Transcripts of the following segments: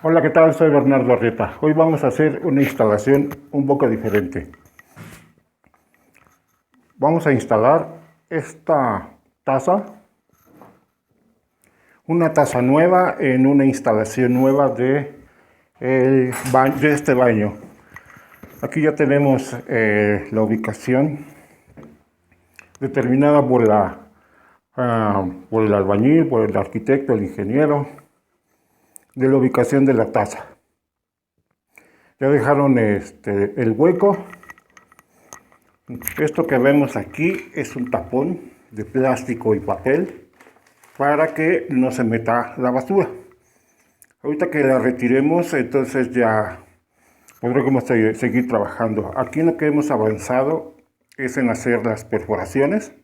Hola, ¿qué tal? Soy Bernardo Arrieta. Hoy vamos a hacer una instalación un poco diferente. Vamos a instalar esta taza, una taza nueva en una instalación nueva de este baño. Aquí ya tenemos la ubicación determinada por el albañil, por el arquitecto, el ingeniero, de la ubicación de la taza. Ya dejaron el hueco. Esto que vemos aquí es un tapón de plástico y papel para que no se meta la basura. Ahorita que la retiremos, entonces ya podremos seguir trabajando. Aquí lo que hemos avanzado es en hacer las perforaciones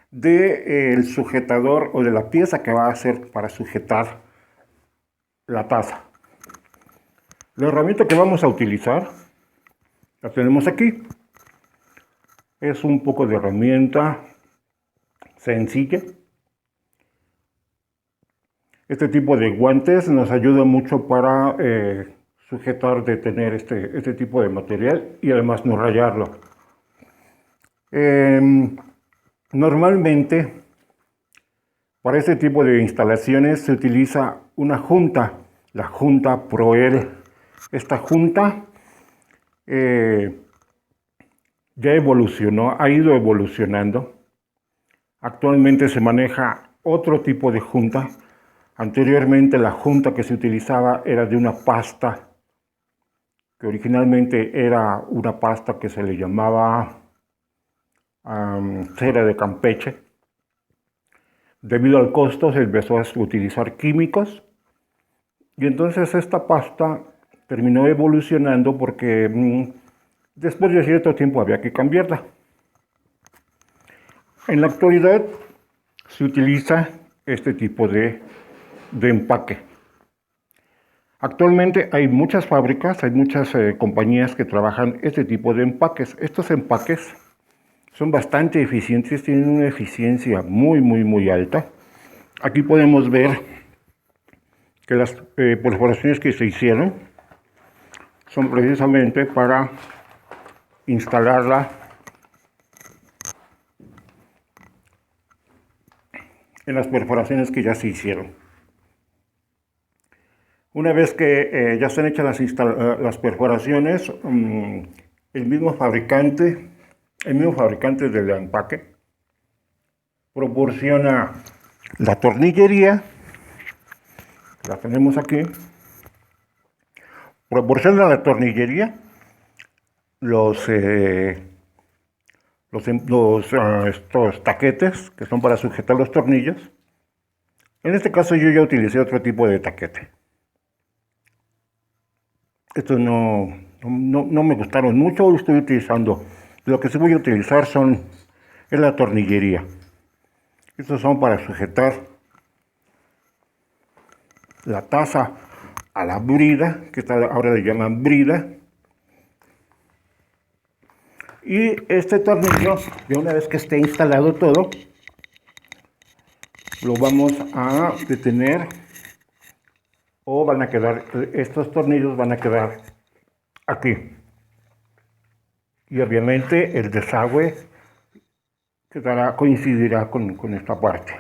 del sujetador o de la pieza que va a ser para sujetar la taza. La herramienta que vamos a utilizar la tenemos aquí. Es un poco de herramienta sencilla. Este tipo de guantes nos ayuda mucho para sujetar, detener este tipo de material y además no rayarlo. Normalmente para este tipo de instalaciones se utiliza una junta, la junta Proel. Esta junta ya evolucionó, ha ido evolucionando. Actualmente se maneja otro tipo de junta. Anteriormente la junta que se utilizaba era de una pasta, que originalmente era una pasta que se le llamaba cera de Campeche. Debido al costo se empezó a utilizar químicos y entonces esta pasta terminó evolucionando porque después de cierto tiempo había que cambiarla. En la actualidad se utiliza este tipo de empaque. Actualmente hay muchas fábricas, hay muchas compañías que trabajan este tipo de empaques. Estos empaques son bastante eficientes, tienen una eficiencia muy alta. Aquí podemos ver que las perforaciones que se hicieron son precisamente para instalarla en las perforaciones que ya se hicieron. Una vez que ya están hechas las perforaciones, el mismo fabricante del empaque proporciona la tornillería, la tenemos aquí, proporciona la tornillería, estos taquetes que son para sujetar los tornillos. En este caso yo ya utilicé otro tipo de taquete. Estos no me gustaron mucho, estoy utilizando. Lo que sí voy a utilizar es la tornillería. Estos son para sujetar la taza a la brida, que ahora le llaman brida. Y este tornillo, de una vez que esté instalado todo, lo vamos a detener o van a quedar, estos tornillos van a quedar aquí. Y obviamente el desagüe coincidirá con esta parte.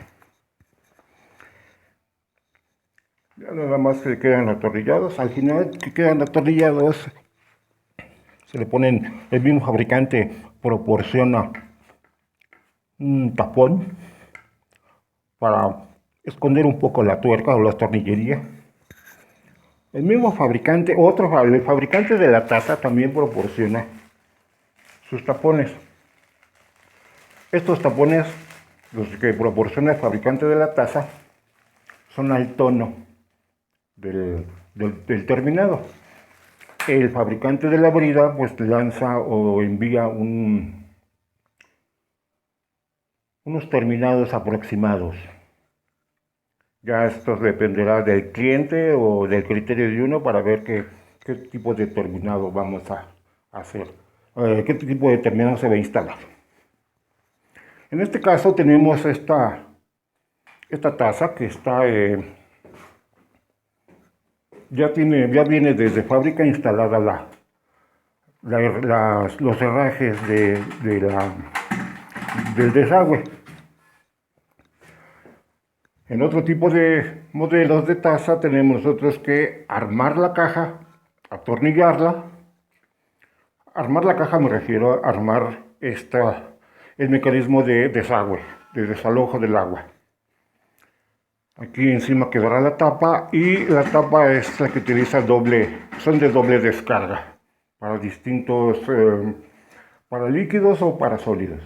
Ya nada más que quedan atornillados. Al final que quedan atornillados, se le ponen, el mismo fabricante proporciona un tapón para esconder un poco la tuerca o la tornillería. El mismo fabricante, el fabricante de la taza también proporciona sus tapones. Estos tapones, los que proporciona el fabricante de la taza, son al tono del terminado. El fabricante de la brida pues lanza o envía unos terminados aproximados. Ya esto dependerá del cliente o del criterio de uno para ver qué tipo de terminado vamos a hacer, qué tipo de terminado se va a instalar. En este caso tenemos esta taza que está ya viene desde fábrica instalada los herrajes del desagüe. En otro tipo de modelos de taza tenemos nosotros que armar la caja, atornillarla. Armar la caja me refiero a armar el mecanismo de desagüe, de desalojo del agua. Aquí encima quedará la tapa y la tapa es la que utiliza son de doble descarga para para líquidos o para sólidos.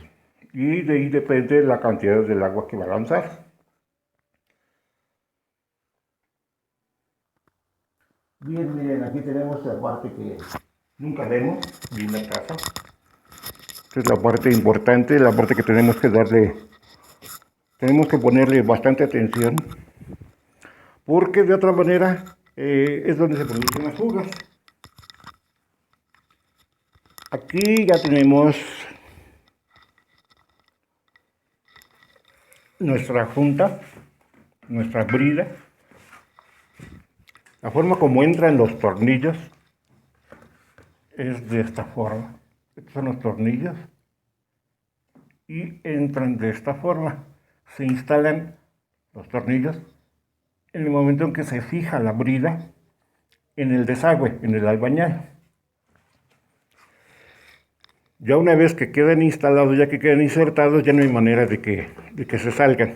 Y de ahí depende la cantidad del agua que va a lanzar. Bien, miren, aquí tenemos la parte que nunca vemos, bien la taza. Esta es la parte importante, la parte que tenemos que ponerle bastante atención, porque de otra manera es donde se producen las fugas. Aquí ya tenemos nuestra junta, nuestra brida. La forma como entran los tornillos es de esta forma. Estos son los tornillos y entran de esta forma. Se instalan los tornillos en el momento en que se fija la brida en el desagüe, en el albañal. Ya una vez que quedan instalados, ya que quedan insertados, ya no hay manera de que se salgan.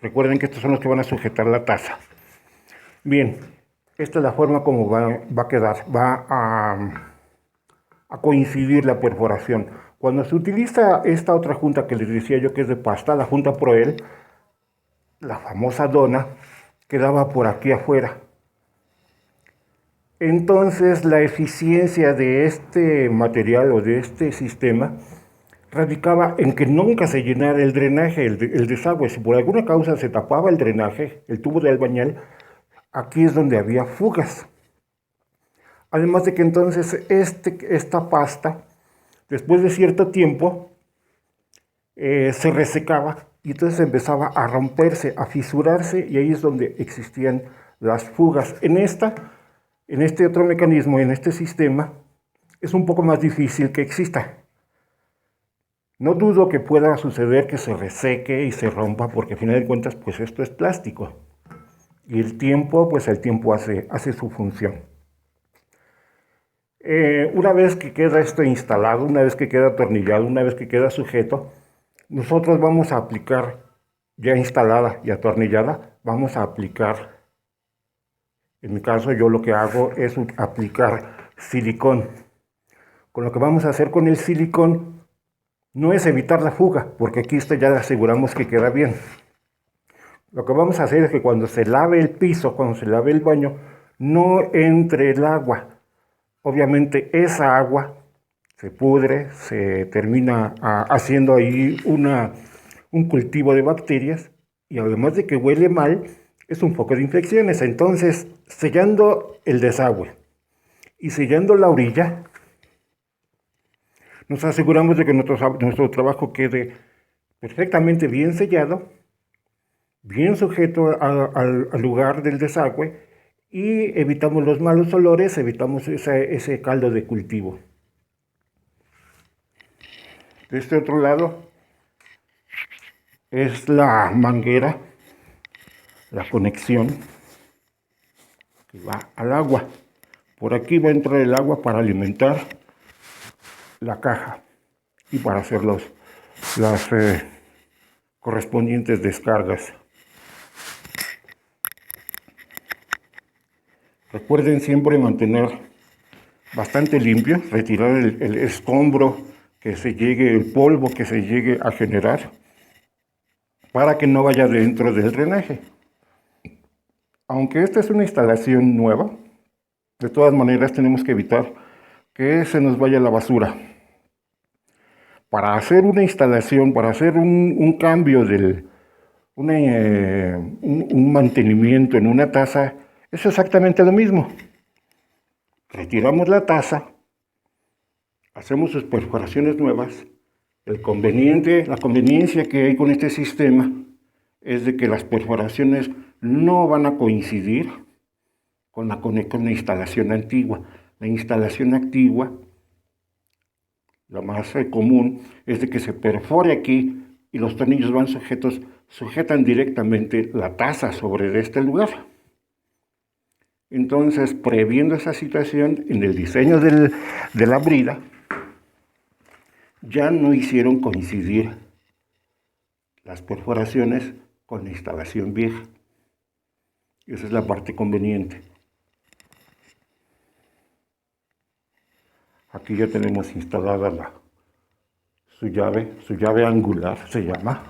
Recuerden que estos son los que van a sujetar la taza. Bien, esta es la forma como va a quedar, va a coincidir la perforación. Cuando se utiliza esta otra junta que les decía yo que es de pasta, la junta Proel, la famosa dona, quedaba por aquí afuera. Entonces la eficiencia de este material o de este sistema radicaba en que nunca se llenara el drenaje, el desagüe. Si por alguna causa se tapaba el drenaje, el tubo de albañal, aquí es donde había fugas. Además de que entonces esta pasta, después de cierto tiempo, se resecaba y entonces empezaba a romperse, a fisurarse, y ahí es donde existían las fugas. En este otro mecanismo, en este sistema, es un poco más difícil que exista. No dudo que pueda suceder que se reseque y se rompa, porque al final de cuentas, pues esto es plástico. Y el tiempo hace su función. Una vez que queda esto instalado, una vez que queda atornillado, una vez que queda sujeto, nosotros vamos a aplicar, ya instalada y atornillada, vamos a aplicar, en mi caso yo lo que hago es aplicar silicón. Con lo que vamos a hacer con el silicón no es evitar la fuga, porque aquí ya aseguramos que queda bien. Lo que vamos a hacer es que cuando se lave el piso, cuando se lave el baño, no entre el agua. Obviamente esa agua se pudre, se termina haciendo ahí un cultivo de bacterias, y además de que huele mal, es un foco de infecciones. Entonces, sellando el desagüe y sellando la orilla, nos aseguramos de que nuestro trabajo quede perfectamente bien sellado, bien sujeto al lugar del desagüe, y evitamos los malos olores, evitamos ese caldo de cultivo. De este otro lado es la manguera, la conexión que va al agua. Por aquí va a entrar el agua para alimentar la caja y para hacer las correspondientes descargas. Recuerden siempre mantener bastante limpio, retirar el escombro, el polvo que se llegue a generar, para que no vaya dentro del drenaje. Aunque esta es una instalación nueva, de todas maneras tenemos que evitar que se nos vaya la basura. Para hacer una instalación, para hacer un cambio, un mantenimiento en una taza, es exactamente lo mismo. Retiramos la taza, hacemos sus perforaciones nuevas. La conveniencia que hay con este sistema es de que las perforaciones no van a coincidir con la instalación antigua. La instalación antigua, la más común, es de que se perfore aquí y los tornillos van sujetan directamente la taza sobre este lugar. Entonces, previendo esa situación, en el diseño de la brida, ya no hicieron coincidir las perforaciones con la instalación vieja. Esa es la parte conveniente. Aquí ya tenemos instalada su llave angular se llama,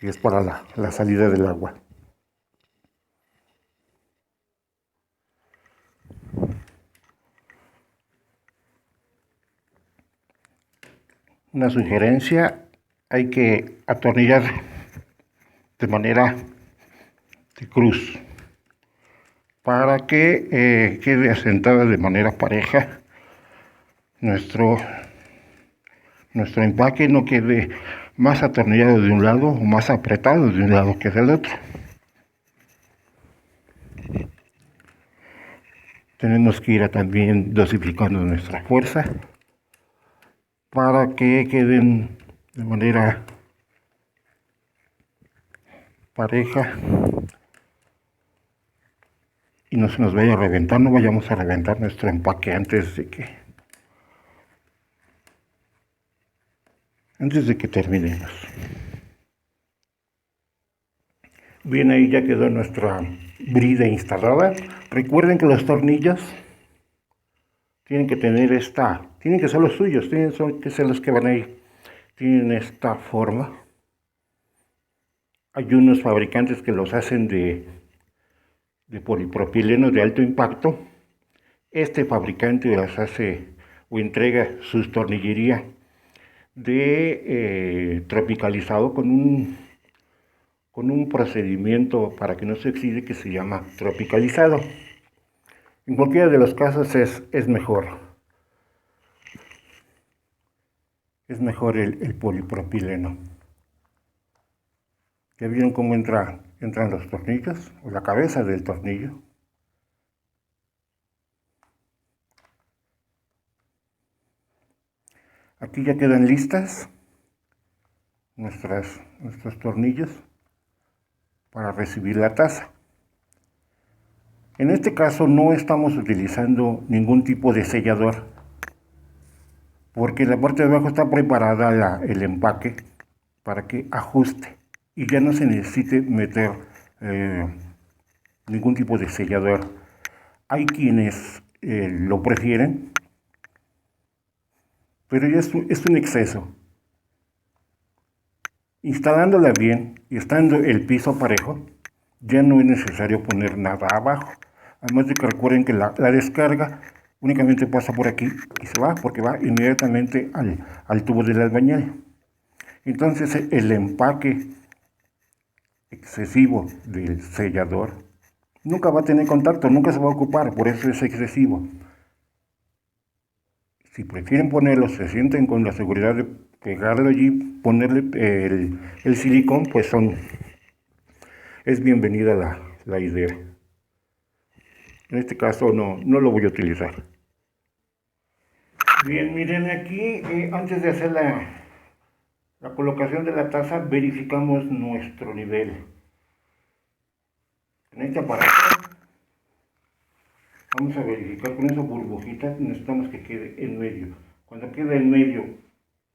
y es para la salida del agua. Una sugerencia, hay que atornillar de manera de cruz para que quede asentada de manera pareja nuestro empaque, no quede más atornillado de un lado o más apretado de un lado que del otro. Tenemos que ir también dosificando nuestra fuerza para que queden de manera pareja y no se nos vaya a reventar, no vayamos a reventar nuestro empaque antes de que terminemos. Bien, ahí ya quedó nuestra brida instalada. Recuerden que los tornillos tienen que tener tienen que ser los suyos, tienen que ser los que van ahí. Tienen esta forma. Hay unos fabricantes que los hacen de polipropileno de alto impacto. Este fabricante las hace o entrega sus tornillería de tropicalizado con un procedimiento para que no se oxide que se llama tropicalizado. En cualquiera de los casos es mejor. Es mejor el polipropileno. ¿Ya vieron cómo entran los tornillos? O la cabeza del tornillo. Aquí ya quedan listas nuestros tornillos para recibir la taza. En este caso no estamos utilizando ningún tipo de sellador, porque en la parte de abajo está preparada el empaque para que ajuste y ya no se necesite meter ningún tipo de sellador. Hay quienes lo prefieren, pero ya es un exceso. Instalándola bien y estando el piso parejo, ya no es necesario poner nada abajo. Además de que recuerden que la descarga únicamente pasa por aquí y se va, porque va inmediatamente al tubo del albañil. Entonces el empaque excesivo del sellador nunca va a tener contacto, nunca se va a ocupar, por eso es excesivo. Si prefieren ponerlo, se sienten con la seguridad de pegarlo allí, ponerle el silicón, pues es bienvenida la idea. En este caso no lo voy a utilizar. Bien, miren aquí, antes de hacer la colocación de la taza, verificamos nuestro nivel. En este aparato vamos a verificar con esas burbujitas, necesitamos que quede en medio. Cuando quede en medio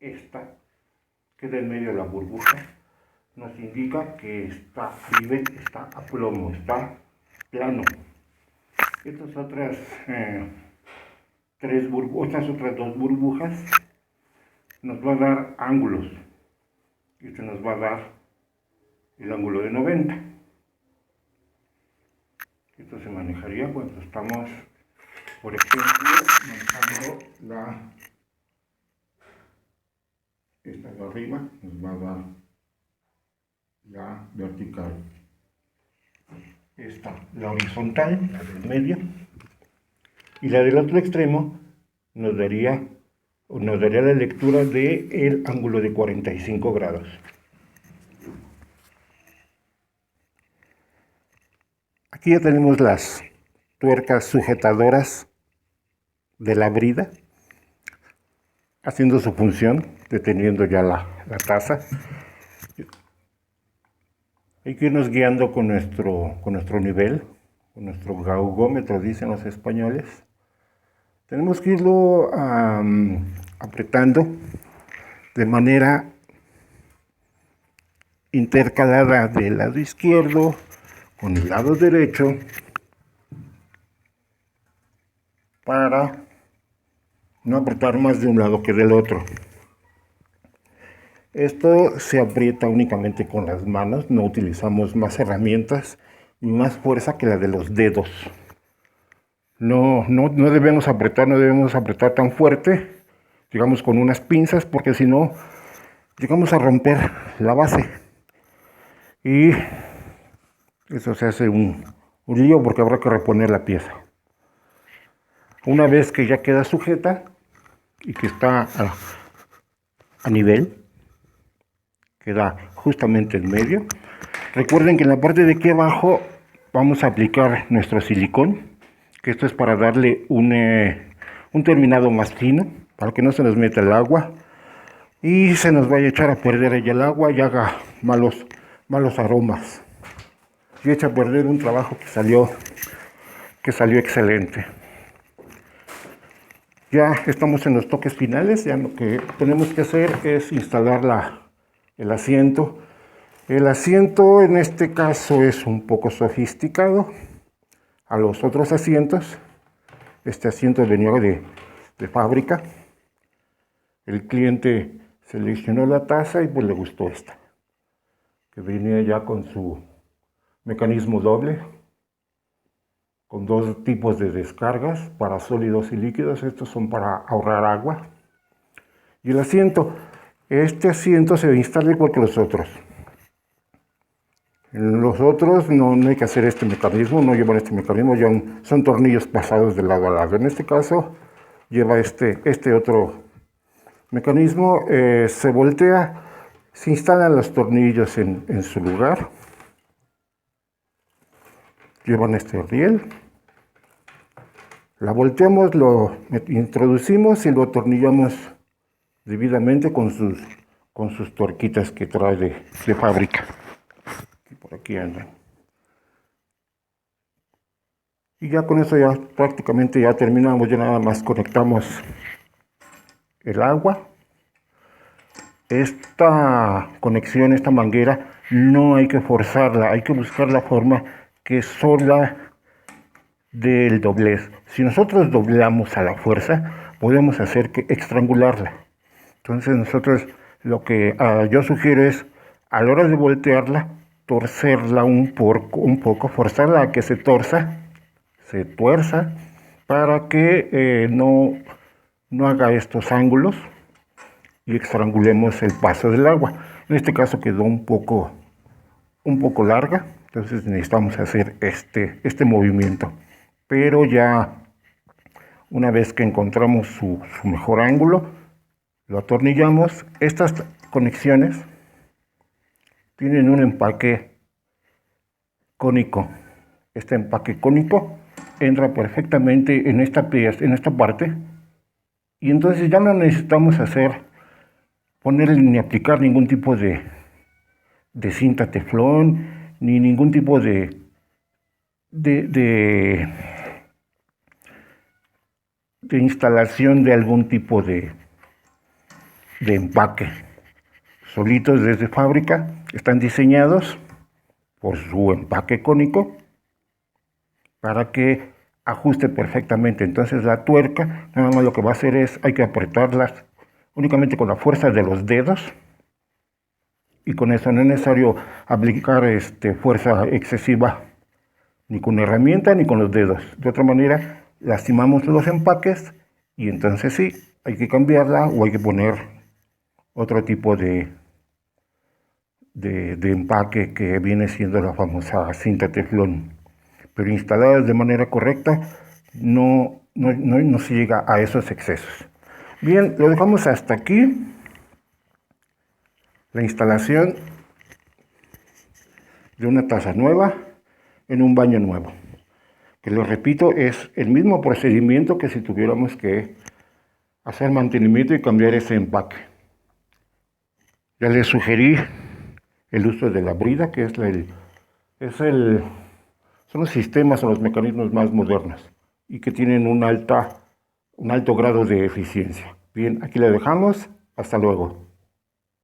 queda en medio la burbuja, nos indica que está a nivel, está a plomo, está plano. Estas otras otras dos burbujas nos va a dar ángulos. Este nos va a dar el ángulo de 90. Esto se manejaría cuando estamos, por ejemplo, manejando esta de arriba, nos va a dar la vertical. Esta, la horizontal, la del medio, y la del otro extremo nos daría la lectura del ángulo de 45 grados. Aquí ya tenemos las tuercas sujetadoras de la brida haciendo su función, deteniendo ya la taza. Hay que irnos guiando con nuestro nivel, con nuestro gaugómetro, dicen los españoles. Tenemos que irlo apretando de manera intercalada del lado izquierdo con el lado derecho para no apretar más de un lado que del otro. Esto se aprieta únicamente con las manos, no utilizamos más herramientas ni más fuerza que la de los dedos. No debemos apretar tan fuerte, digamos con unas pinzas, porque si no, llegamos a romper la base. Y eso se hace un lío porque habrá que reponer la pieza. Una vez que ya queda sujeta y que está a nivel, queda justamente en medio. Recuerden que en la parte de aquí abajo vamos a aplicar nuestro silicón, que esto es para darle un terminado más fino, para que no se nos meta el agua y se nos vaya a echar a perder ella el agua y haga malos aromas. Y echa a perder un trabajo que salió excelente. Ya estamos en los toques finales, ya lo que tenemos que hacer es instalar el asiento. El asiento en este caso es un poco sofisticado a los otros asientos. Este asiento venía de fábrica. El cliente seleccionó la taza y pues le gustó esta, que venía ya con su mecanismo doble, con dos tipos de descargas para sólidos y líquidos. Estos son para ahorrar agua. Y el asiento, este asiento se instala igual que los otros. En los otros no hay que hacer este mecanismo, no llevan este mecanismo, son tornillos pasados de lado a lado. En este caso lleva este otro mecanismo, se voltea, se instalan los tornillos en su lugar. Llevan este riel, la volteamos, lo introducimos y lo atornillamos debidamente con sus tuerquitas que trae de fábrica. Y por aquí andan. Y ya con eso ya prácticamente ya terminamos, ya nada más conectamos el agua. Esta conexión, esta manguera, no hay que forzarla, hay que buscar la forma que sola del doblez. Si nosotros doblamos a la fuerza, podemos hacer que estrangularla. Entonces nosotros lo que yo sugiero es, a la hora de voltearla, torcerla un poco, forzarla a que se tuerza, para que no haga estos ángulos y estrangulemos el paso del agua. En este caso quedó un poco larga, entonces necesitamos hacer este movimiento. Pero ya una vez que encontramos su mejor ángulo, lo atornillamos. Estas conexiones tienen un empaque cónico. Este empaque cónico entra perfectamente en esta parte, y entonces ya no necesitamos ponerle ni aplicar ningún tipo de cinta teflón, ni ningún tipo de instalación de algún tipo de empaque. Solitos desde fábrica están diseñados por su empaque cónico para que ajuste perfectamente. Entonces la tuerca, nada más lo que va a hacer es, hay que apretarlas únicamente con la fuerza de los dedos, y con eso no es necesario aplicar fuerza excesiva ni con herramienta ni con los dedos. De otra manera lastimamos los empaques y entonces sí, hay que cambiarla o hay que poner otro tipo de empaque, que viene siendo la famosa cinta teflón. Pero instaladas de manera correcta no se llega a esos excesos. Bien, lo dejamos hasta aquí. La instalación de una taza nueva. en un baño nuevo. Que lo repito, es el mismo procedimiento que si tuviéramos que hacer mantenimiento y cambiar ese empaque. Ya les sugerí el uso de la brida, que son los sistemas o los mecanismos más modernos y que tienen un alto grado de eficiencia. Bien, aquí le dejamos. Hasta luego.